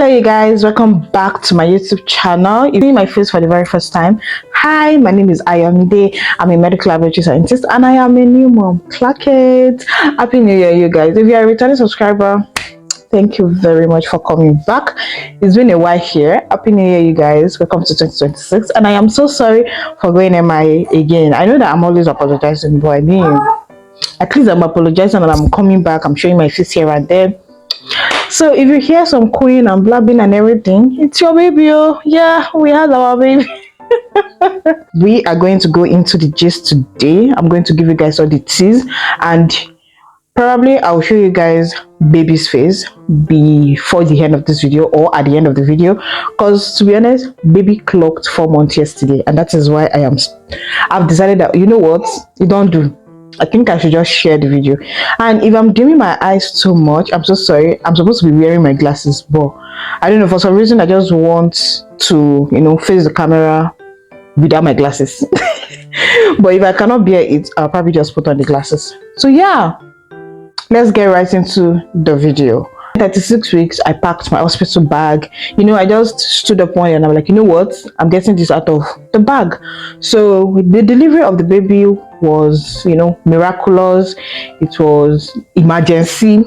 Hello you guys, welcome back to my YouTube channel. If you see my face for the very first time, hi, my name is Ayomi Ade. I'm a medical laboratory scientist and I am a new mom. Clack it. Happy New Year, you guys. If you are a returning subscriber, thank you very much for coming back. It's been a while here. Happy New Year, you guys. Welcome to 2026. And I am so sorry for going MIA again. I know that I'm always apologizing, but I mean, at least I'm apologizing and I'm coming back. I'm showing my face here and there. So if you hear some cooing and blabbing and everything, it's your baby. Oh yeah, we had our baby. We are going to go into the gist today. I'm going to give you guys all the teas and probably I'll show you guys baby's face before the end of this video or at the end of the video, because to be honest, baby clocked 4 months yesterday, and that is why I've decided that, you know what, you don't do. I think I should just share the video. And if I'm dimming my eyes too much, I'm so sorry. I'm supposed to be wearing my glasses, but I don't know, for some reason I just want to, face the camera without my glasses. But if I cannot bear it, I'll probably just put on the glasses. So yeah, let's get right into the video. 36 weeks, I packed my hospital bag. I just stood up one day and I'm like, you know what, I'm getting this out of the bag. So the delivery of the baby was, miraculous. It was emergency.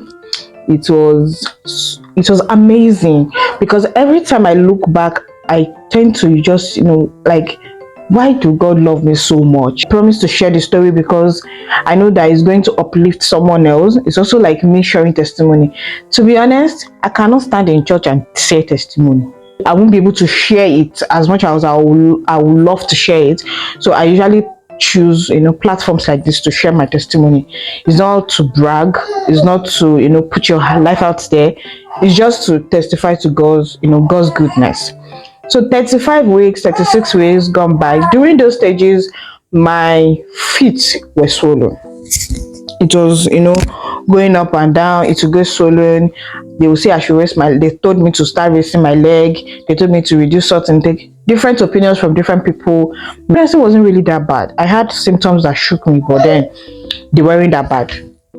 It was amazing, because every time I look back, I tend to just, like, why do God love me so much? I promise to share the story because I know that it's going to uplift someone else. It's also like me sharing testimony. To be honest, I cannot stand in church and say testimony. I won't be able to share it as much as I would love to share it. So I usually choose platforms like this to share my testimony. It's not to brag, it's not to put your life out there. It's just to testify to God's goodness. So 35 weeks, 36 weeks gone by. During those stages, my feet were swollen. It was, going up and down. It would go swollen. They would say I should raise they told me to start raising my leg. They told me to reduce salt intake. Different opinions from different people. It wasn't really that bad. I had symptoms that shook me, but then they weren't that bad.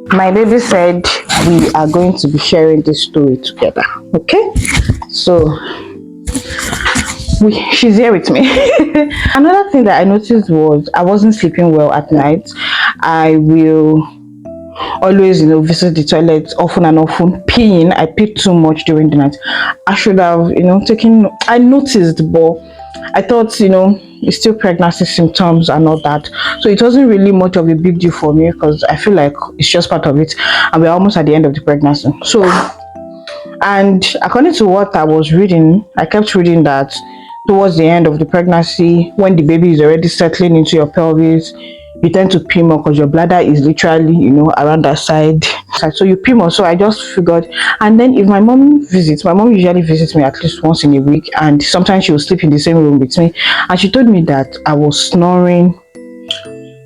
My baby said we are going to be sharing this story together. Okay? So she's here with me. Another thing that I noticed was I wasn't sleeping well at night. I will always visit the toilet often and often, peeing. I peed too much during the night. I should have I noticed, but I thought it's still pregnancy symptoms and all that, so it wasn't really much of a big deal for me, because I feel like it's just part of it and we're almost at the end of the pregnancy. So, and according to what I was reading, I kept reading that towards the end of the pregnancy, when the baby is already settling into your pelvis, you tend to pee more because your bladder is literally around that side, so you pee more. So I just figured. And then if my mom usually visits me at least once in a week, and sometimes she will sleep in the same room with me, and she told me that I was snoring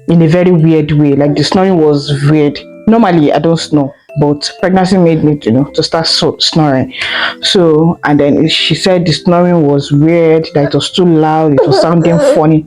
in a very weird way. Like, the snoring was weird. Normally I don't snore, but pregnancy made me to start snoring. So, and then she said the snoring was weird, that it was too loud, it was sounding funny.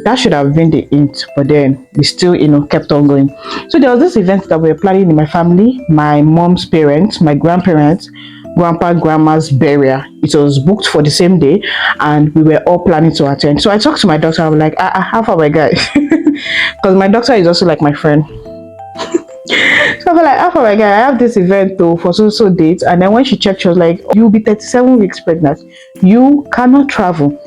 That should have been the hint, but then we still kept on going. So there was this event that we were planning in my family, my mom's parents, my grandparents, grandpa, grandma's burial. It was booked for the same day and we were all planning to attend. So I talked to my doctor. I was like, how far my guy? Because my doctor is also like my friend. So I was like, after my guy, I have this event though for so date. And then when she checked, she was like, you'll be 37 weeks pregnant. You cannot travel.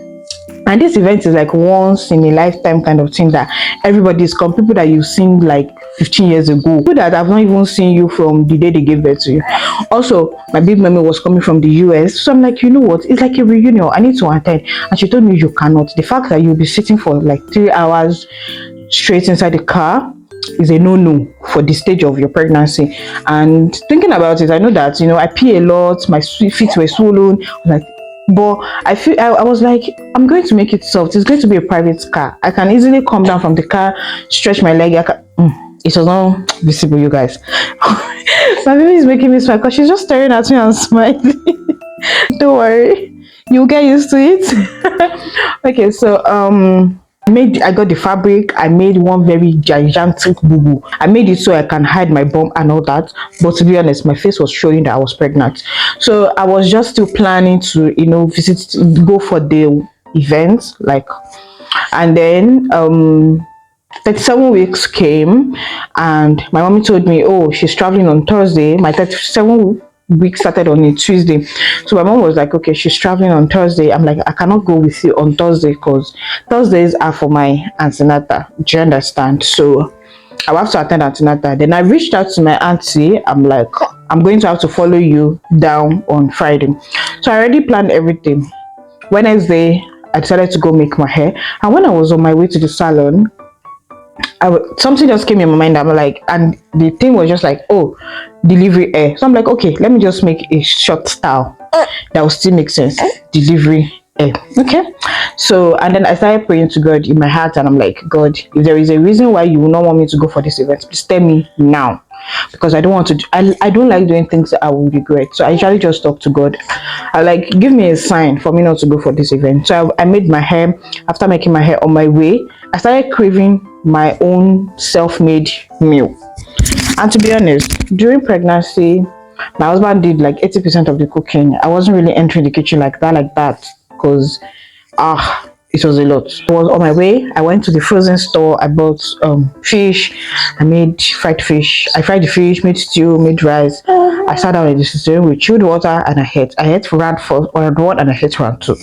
And this event is like once in a lifetime kind of thing, that everybody's come. People that you've seen like 15 years ago. People that I've not even seen you from the day they gave birth to you. Also, my big mommy was coming from the US. So I'm like, you know what? It's like a reunion. I need to attend. And she told me you cannot. The fact that you'll be sitting for like 3 hours straight inside the car is a no-no for the stage of your pregnancy. And thinking about it, I know that I pee a lot, my feet were swollen, but I was like, I'm going to make it soft. It's going to be a private car. I can easily come down from the car, stretch my leg. It was not visible, you guys. My baby is making me smile because she's just staring at me and smiling. Don't worry, you'll get used to it. Okay, so I got the fabric. I made one very gigantic boo boo. I made it so I can hide my bum and all that. But to be honest, my face was showing that I was pregnant. So I was just still planning to, go for the event, like, and then 37 weeks came, and my mommy told me, oh, she's traveling on Thursday. My 37 weeks started on a Tuesday. So my mom was like, okay, she's traveling on Thursday. I'm like, I cannot go with you on Thursday because Thursdays are for my antenatal. Do you understand? So I will have to attend antenatal. Then I reached out to my auntie. I'm like, I'm going to have to follow you down on Friday. So I already planned everything. Wednesday, I decided to go make my hair. And when I was on my way to the salon, something just came in my mind. I'm like, and the thing was just like, oh, delivery hair. So I'm like, okay, let me just make a short style that will still make sense. Delivery hair. Okay. So, and then I started praying to God in my heart, and I'm like, God, if there is a reason why you will not want me to go for this event, please tell me now, because I don't want to. I don't like doing things that I will regret. So I usually just talk to God. I like, give me a sign for me not to go for this event. So I made my hair. After making my hair, on my way, I started craving my own self-made meal. And to be honest, during pregnancy, my husband did like 80% of the cooking. I wasn't really entering the kitchen like that, because it was a lot. I was on my way. I went to the frozen store. I bought fish. I made fried fish. I fried the fish, made stew, made rice. I sat down in the sitting room with chilled water, and I ate round one, and I ate round two.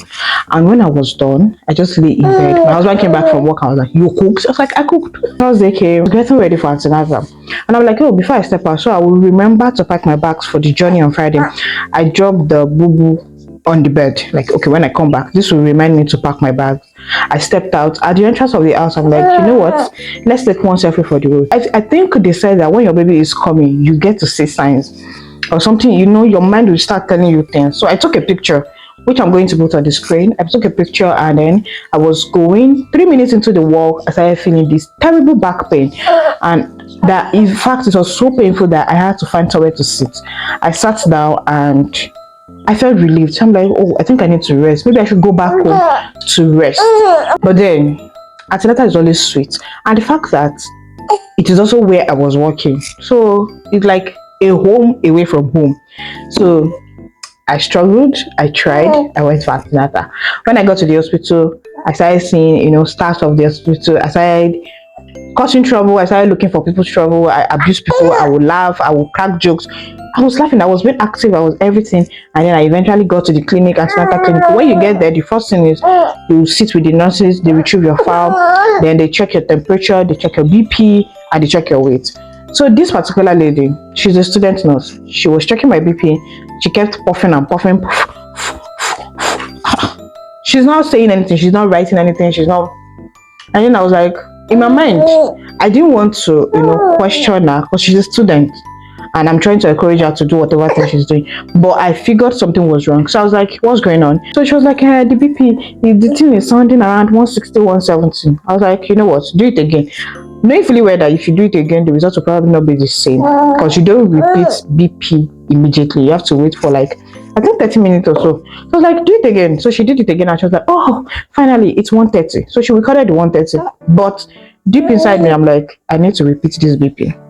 And when I was done, I just lay in bed. My husband came back from work. I was like, you cooked? I was like, I cooked. Thursday came, getting ready for antenatal. And I'm like, oh, before I step out, so I will remember to pack my bags for the journey on Friday. I dropped the boo-boo on the bed, like, okay, when I come back, this will remind me to pack my bags. I stepped out at the entrance of the house. I'm like, you know what, let's take one selfie for the road. I think they said that when your baby is coming, you get to see signs or something, your mind will start telling you things. So I took a picture, which I'm going to put on the screen. I took a picture, and then I was going 3 minutes into the walk. I started feeling this terrible back pain, and that in fact it was so painful that I had to find somewhere to sit. I sat down and I felt relieved. So I'm like, oh, I think I need to rest. Maybe I should go back home to rest. But then, antenatal is always sweet. And the fact that it is also where I was working. So it's like a home away from home. So I struggled. I tried. I went for antenatal. When I got to the hospital, I started seeing, staff of the hospital. I started causing trouble. I started looking for people's trouble. I abused people. I would laugh. I would crack jokes. I was laughing. I was being active. I was everything. And then I eventually got to the clinic, antenatal clinic. When you get there, the first thing is you sit with the nurses. They retrieve your file. Then they check your temperature. They check your BP, and they check your weight. So this particular lady, she's a student nurse. She was checking my BP. She kept puffing and puffing. She's not saying anything. She's not writing anything. She's not. And then I was like, in my mind, I didn't want to, question her, because she's a student. And I'm trying to encourage her to do whatever thing she's doing. But I figured something was wrong. So I was like, what's going on? So she was like, the BP, the thing is sounding around 160, 170. I was like, you know what? Do it again. Knowing fully well that if you do it again, the results will probably not be the same. Because you don't repeat BP immediately. You have to wait for I think 30 minutes or so. So I was like, do it again. So she did it again, and she was like, oh, finally, it's 130. So she recorded the 130. But deep inside me, I'm like, I need to repeat this BP.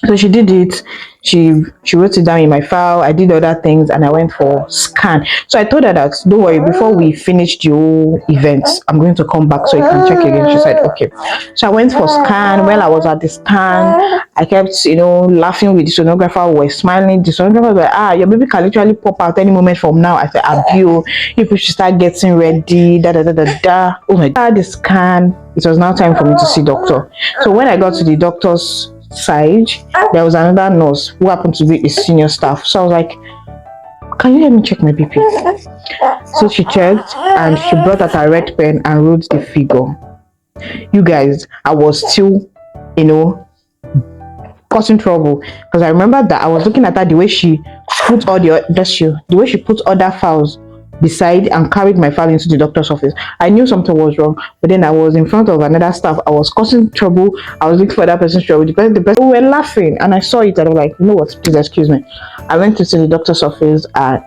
So she did it. She wrote it down in my file. I did other things, and I went for scan. So I told her that, don't worry, before we finish the whole event, I'm going to come back so you can check again. She said, okay. So I went for scan. While I was at the scan, I kept, laughing with the sonographer. We were smiling. The sonographer was like, your baby can literally pop out any moment from now. I said, Audiio, you should start getting ready. Oh my God, the scan. It was now time for me to see doctor. So when I got to the doctor's side, there was another nurse who happened to be a senior staff. So I was like, can you help me check my BP? So she checked, and she brought out a red pen and wrote the figure. You guys, I was still, causing trouble, because I remember that I was looking at her, the way she put all the way she put other files beside and carried my file into the doctor's office. I knew something was wrong, but then I was in front of another staff. I was causing trouble. I was looking for that person's trouble. The person we were laughing, and I saw it, and I was like, you know what, please excuse me. I went to see the doctor's office, and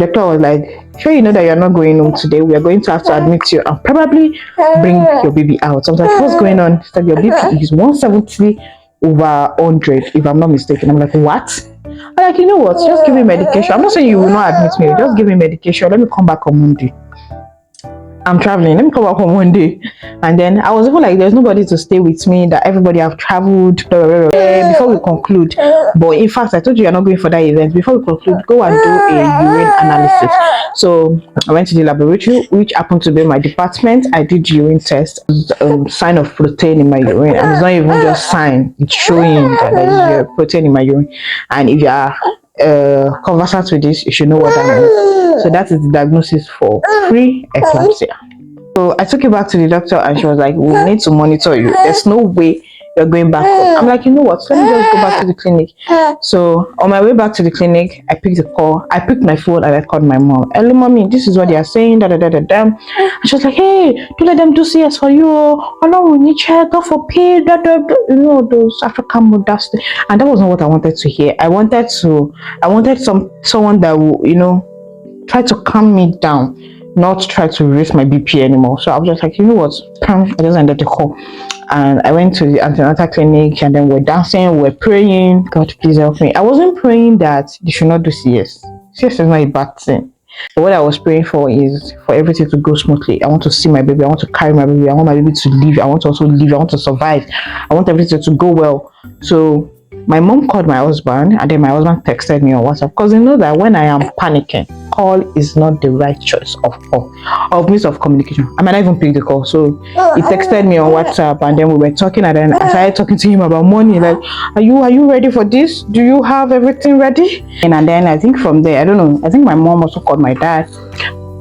The doctor was like, sure, you know that you're not going home today. We are going to have to admit you and probably bring your baby out. So I was like, what's going on? She said, your BP is 170/100, if I'm not mistaken. I'm like, what? I'm like, you know what? Just give me medication. I'm not saying you will not admit me. Just give me medication. Let me come back on Monday. I'm traveling. Let me come back on one day. And then I was even like, there's nobody to stay with me, that everybody have traveled before we conclude. But in fact, I told you you're not going for that event. Before we conclude, go and do a urine analysis. So I went to the laboratory, which happened to be my department. I did urine test, sign of protein in my urine. And it's not even just sign, it's showing that there's protein in my urine. And if you are conversant with this, you should know what that means. So that is the diagnosis for pre-eclampsia. So I took it back to the doctor and she was like, we need to monitor you. There's no way you're going back home. I'm like, you know what? Let me just go back to the clinic. So on my way back to the clinic, I picked the call. I picked my phone and I called my mom. Hello, mommy, this is what they are saying. And she was like, hey, don't let them do CS for you. Oh no, we need check go for pay. You know, those African modesty. And that was not what I wanted to hear. I wanted someone that will, you know, try to calm me down, not try to raise my BP anymore. So I was just like, you know what? I just ended the call. And I went to the antenatal clinic and then we're dancing, we're praying. God, please help me. I wasn't praying that they should not do CS. CS is not a bad thing. But what I was praying for is for everything to go smoothly. I want to see my baby. I want to carry my baby. I want my baby to live. I want to also live. I want to survive. I want everything to go well. So my mom called my husband and then my husband texted me on WhatsApp, because you know that when I am panicking, call is not the right choice of means of communication. I might not even pick the call. So he texted me on WhatsApp and then we were talking, and then I started talking to him about money. Like, are you ready for this? Do you have everything ready? And then I think from there, I don't know, I think my mom also called my dad.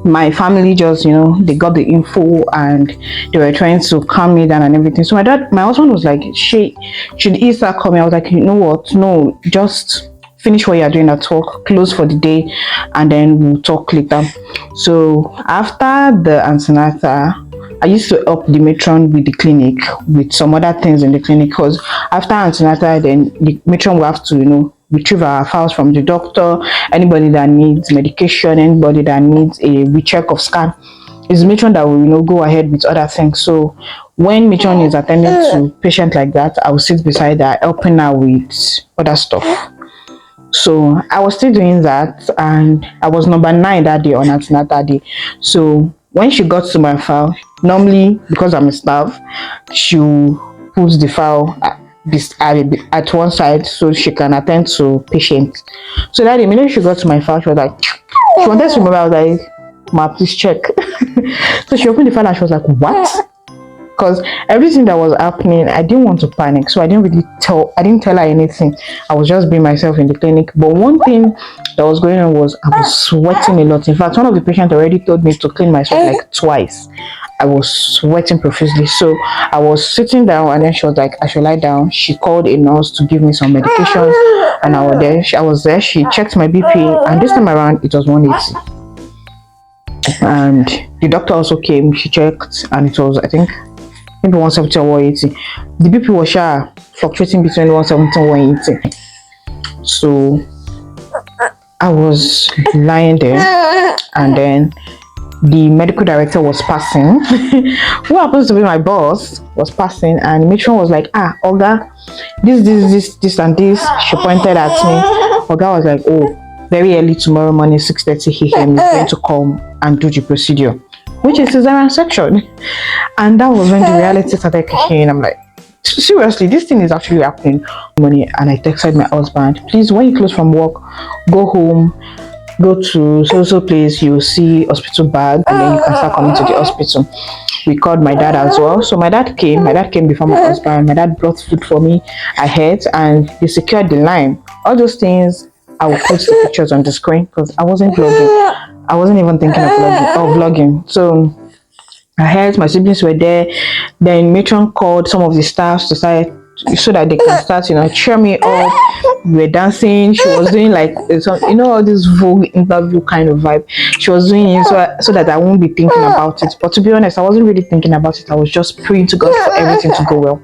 My family just, you know, they got the info and they were trying to calm me down and everything. So my husband was like, should he start coming? I was like, you know what? No, just finish what you're doing at work, close for the day, and then we'll talk later. So after the antenatal, I used to help the matron with the clinic, with some other things in the clinic, because after antenatal, then the matron will have to, you know, retrieve our files from the doctor. Anybody that needs medication, anybody that needs a recheck of scan, is matron that will, you know, go ahead with other things. So when matron is attending to patient like that, I will sit beside her, helping her with other stuff. So I was still doing that, and I was number 9 that day on antenatal day. So when she got to my file, normally because I'm a staff, she puts the file at one side so she can attend to patients. So that immediately she got to my file, she was like, she wanted to remember. I was like, ma, please check. So she opened the file and she was like, what? Because everything that was happening, I didn't want to panic, so I didn't tell her anything. I was just being myself in the clinic. But one thing that was going on was I was sweating a lot. In fact, one of the patients already told me to clean myself like twice. I was sweating profusely. So I was sitting down and then she was like, I should lie down. She called a nurse to give me some medications, and I was there. She checked my BP, and this time around it was 180. And the doctor also came, she checked, and it was, I think, maybe 170 or 180. The BP was fluctuating between 170 and 180. So I was lying there, and then the medical director was passing. Who happens to be my boss was passing, and the matron was like, Olga, this and this. She pointed at me. Olga was like, oh, very early tomorrow morning, 6:30 a.m. is going to come and do the procedure, which is cesarean section. And that was when the reality started kicking in. I'm like, seriously, this thing is actually happening. And I texted my husband, please, when you close from work, go home, go to so place, you'll see hospital bag, and then you can start coming to the hospital. We called my dad as well. So my dad came before my husband. My dad brought food for me ahead, and they secured the line. All those things, I will post the pictures on the screen, because I wasn't vlogging. I wasn't even thinking of vlogging. So I heard my siblings were there. Then matron called some of the staffs to start, so that they can start, you know, cheer me up. We were dancing. She was doing like some, you know, all this Vogue interview kind of vibe. She was doing it so that I won't be thinking about it. But to be honest, I wasn't really thinking about it. I was just praying to God for everything to go well.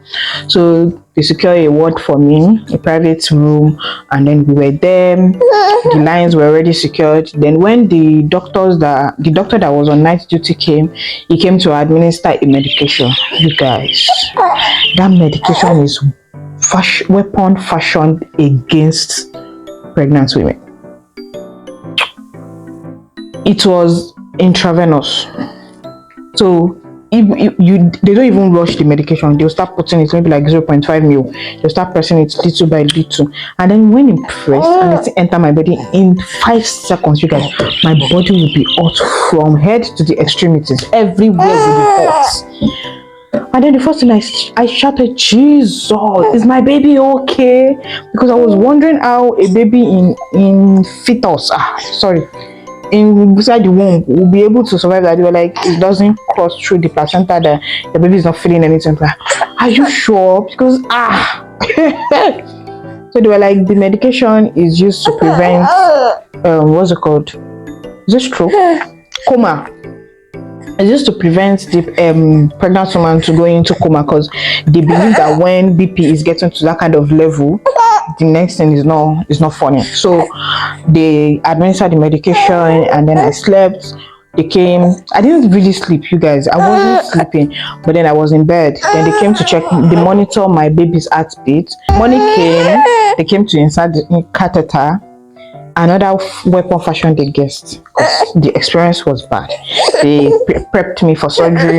So they secured a ward for me, a private room, and then we were there. The lines were already secured. Then when the doctor that was on night duty came, he came to administer a medication. You guys, that medication is weapon fashioned against pregnant women. It was intravenous. So if they don't even rush the medication, they'll start putting it maybe like 0.5 mil. They'll start pressing it little by little, and then when it pressed and it enter my body in 5 seconds, you guys, my body will be hot from head to the extremities. Everywhere will be hot. And then the first thing I shouted, Jesus, is my baby okay? Because I was wondering how a baby in fetus, inside the womb will be able to survive that. They were like, it doesn't cross through the placenta, the baby is not feeling anything. Like, are you sure? Because so they were like, the medication is used to prevent what's it called? Is it stroke? Coma. It's just to prevent the pregnant woman to go into coma, because they believe that when BP is getting to that kind of level, the next thing is not funny. So they administered the medication, and then I slept. They came. I didn't really sleep, you guys. I wasn't sleeping, but then I was in bed. Then they came to check, they monitor my baby's heartbeat. Money came. They came to insert the catheter. Another weapon fashioned against, because the experience was bad. They prepped me for surgery,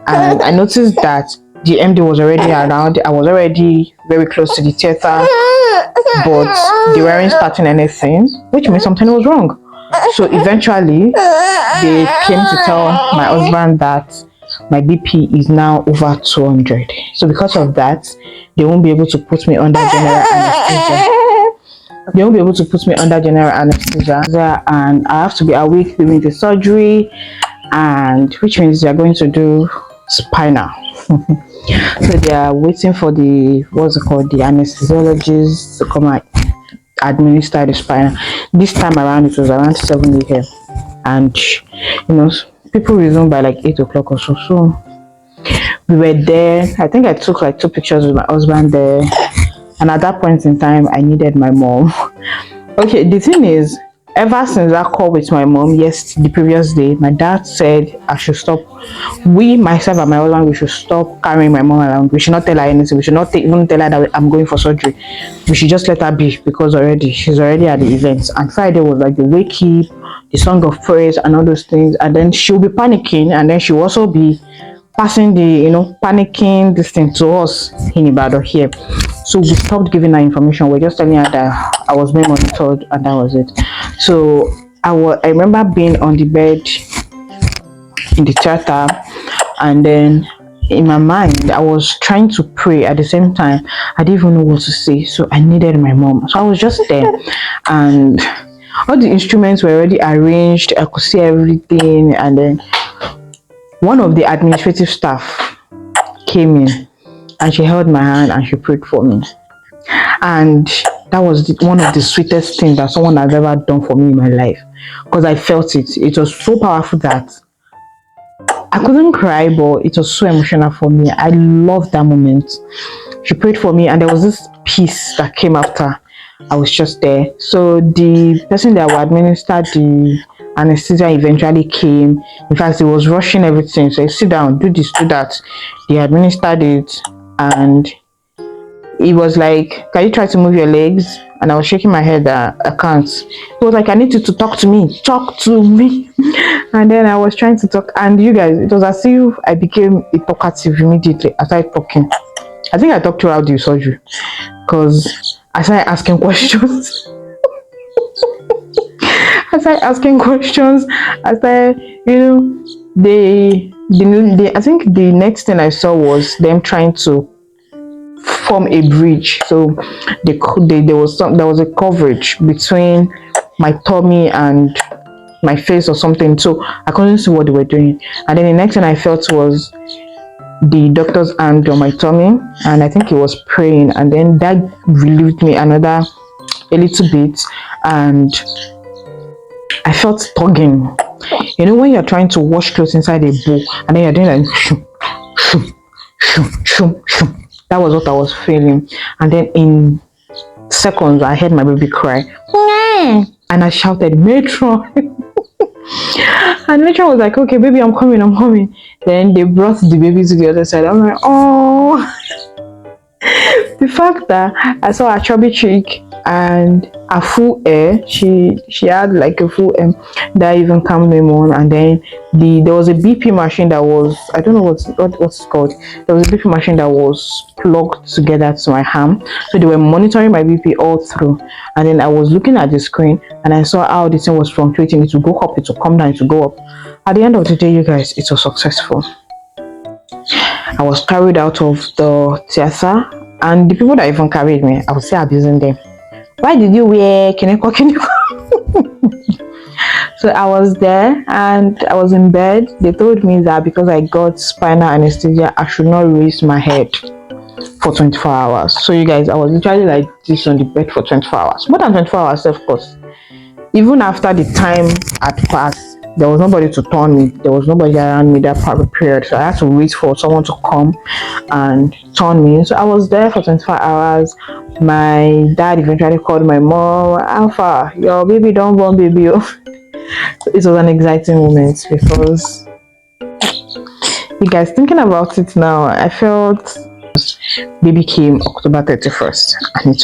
and I noticed that the MD was already around. I was already very close to the theater, but they weren't starting anything, which means something was wrong. So eventually, they came to tell my husband that my BP is now over 200. So because of that, they won't be able to put me under general anesthesia. They won't be able to put me under general anesthesia, and I have to be awake during the surgery, and which means they are going to do spinal. So they are waiting for the the anesthesiologist to come and administer the spinal. This time around it was around 7 a.m. and people resumed by like 8 o'clock or so. So we were there. I think I took like 2 pictures with my husband there. And at that point in time, I needed my mom. Okay, the thing is, ever since that call with my mom, the previous day, my dad said I should stop. Myself and my husband, we should stop carrying my mom around. We should not tell her anything. We should not even tell her that I'm going for surgery. We should just let her be, because she's already at the events. And Friday was like the wake up, the song of praise, and all those things. And then she'll be panicking, and then she'll also be passing the panicking this thing to us in Ibadan here. So we stopped giving her information. We're just telling her that I was being monitored, and that was it. So I remember being on the bed in the theater, and then in my mind I was trying to pray at the same time. I didn't even know what to say, so I needed my mom. So I was just there, and all the instruments were already arranged. I could see everything, and then one of the administrative staff came in, and she held my hand and she prayed for me. And that was one of the sweetest things that someone has ever done for me in my life, because I felt it. It was so powerful that I couldn't cry, but it was so emotional for me. I loved that moment. She prayed for me, and there was this peace that came after. I was just there. So the person that would administer the anesthesia eventually came. In fact, he was rushing everything. So sit down, do this, do that. They administered it, and he was like, can you try to move your legs? And I was shaking my head that I can't. He was like, I need you to talk to me. Talk to me. And then I was trying to talk, and you guys, it was as if I became a talkative immediately. I started talking. I think I talked throughout the surgery, because I started asking questions. I started asking questions. I started, I think the next thing I saw was them trying to form a bridge. So there was a coverage between my tummy and my face or something. So I couldn't see what they were doing. And then the next thing I felt was the doctor's hand on my tummy, and I think he was praying, and then that relieved me a little bit, and I felt tugging. When you're trying to wash clothes inside a bowl, and then you're doing like shoo, shoo, shoo, shoo, shoo. That was what I was feeling. And then in seconds, I heard my baby cry. And I shouted, Matron. And Matron was like, okay, baby, I'm coming. Then they brought the baby to the other side. I'm like, oh. The fact that I saw a chubby cheek and a full air, she had like a full that even calmed me more. And then there was a BP machine that was, I don't know what's it's called. There was a BP machine that was plugged together to my arm, so they were monitoring my BP all through. And then I was looking at the screen and I saw how the thing was fluctuating. It would go up, it would come down, it would go up. At the end of the day, you guys, it was successful. I was carried out of the theater, and the people that even carried me, I would say abusing them. Why did you wear kineko? So I was there and I was in bed. They told me that because I got spinal anesthesia, I should not raise my head for 24 hours. So you guys, I was literally like this on the bed for 24 hours. More than 24 hours, of course. Even after the time had passed, there was nobody to turn me. There was nobody around me that period. So I had to wait for someone to come and turn me. So I was there for 24 hours. My dad eventually called my mom. Alpha, your baby don't born, baby. It was an exciting moment because, you guys, thinking about it now, I felt baby came October 31st, and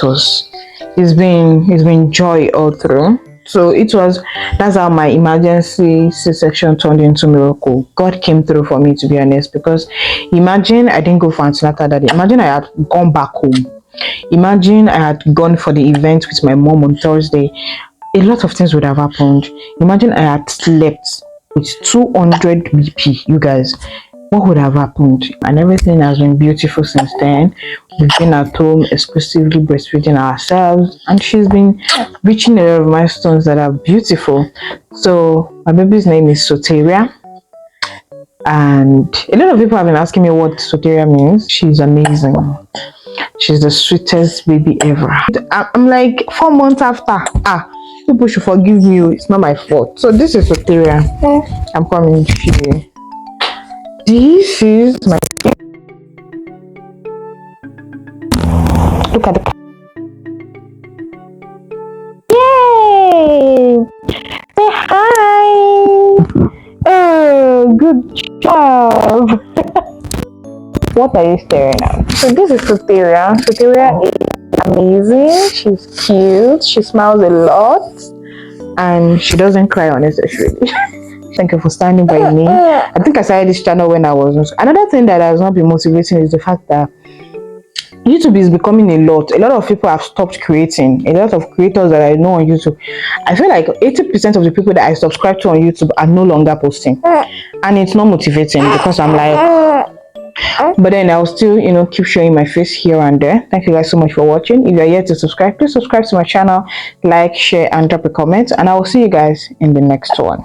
it's been joy all through. So that's how my emergency C-section turned into miracle. God came through for me, to be honest, because imagine I didn't go for antenatal that day. Imagine I had gone back home. Imagine I had gone for the event with my mom on Thursday. A lot of things would have happened. Imagine I had slept with 200 BP, you guys. What would have happened? And everything has been beautiful since then. We've been at home exclusively breastfeeding ourselves, and she's been reaching a lot of milestones that are beautiful. So my baby's name is Soteria, and a lot of people have been asking me what Soteria means. She's amazing. She's the sweetest baby ever. I'm like 4 months after. People should forgive me. It's not my fault. So this is Soteria. I'm coming to you. This is my, look at the, yay! Say hi! Oh, good job! What are you staring at? So this is Soteria. Soteria is amazing. She's cute. She smiles a lot, and she doesn't cry unnecessarily. Thank you for standing by me. I think I started this channel when I was. Another thing that has not been motivating is the fact that YouTube is becoming a lot. A lot of people have stopped creating. A lot of creators that I know on YouTube, I feel like 80% of the people that I subscribe to on YouTube are no longer posting, and it's not motivating because I'm like. But then I'll still, keep showing my face here and there. Thank you guys so much for watching. If you're yet to subscribe, please subscribe to my channel, like, share, and drop a comment. And I will see you guys in the next one.